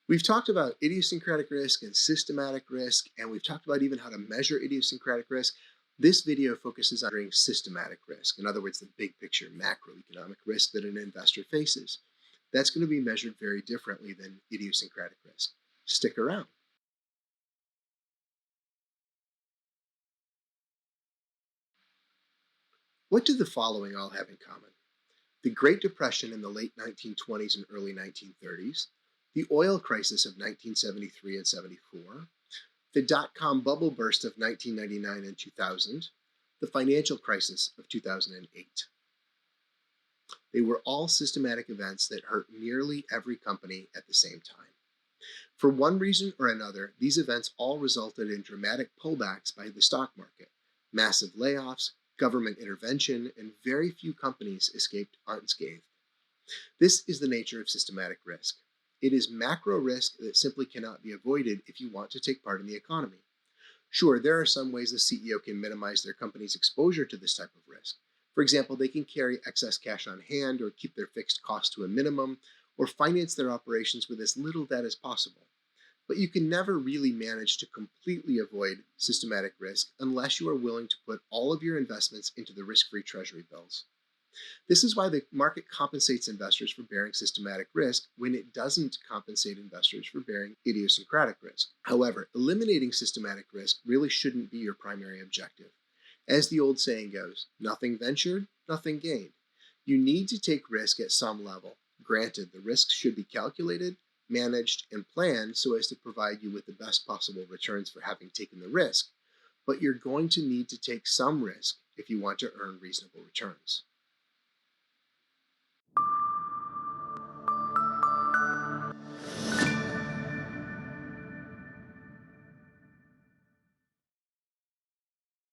We've talked about idiosyncratic risk and systematic risk, and we've talked about even how to measure idiosyncratic risk. This video focuses on measuring systematic risk, in other words, the big picture macroeconomic risk that an investor faces. That's going to be measured very differently than idiosyncratic risk. Stick around. What do the following all have in common? The Great Depression in the late 1920s and early 1930s, the oil crisis of 1973 and 74, the dot-com bubble burst of 1999 and 2000, the financial crisis of 2008. They were all systematic events that hurt nearly every company at the same time. For one reason or another, these events all resulted in dramatic pullbacks by the stock market, massive layoffs, government intervention, and very few companies escaped unscathed. This is the nature of systematic risk. It is macro risk that simply cannot be avoided if you want to take part in the economy. Sure, there are some ways the CEO can minimize their company's exposure to this type of risk. For example, they can carry excess cash on hand or keep their fixed costs to a minimum or finance their operations with as little debt as possible. But you can never really manage to completely avoid systematic risk unless you are willing to put all of your investments into the risk-free treasury bills. This is why the market compensates investors for bearing systematic risk when it doesn't compensate investors for bearing idiosyncratic risk. However, eliminating systematic risk really shouldn't be your primary objective. As the old saying goes, nothing ventured, nothing gained. You need to take risk at some level. Granted, the risks should be calculated, managed, and planned so as to provide you with the best possible returns for having taken the risk. But you're going to need to take some risk if you want to earn reasonable returns.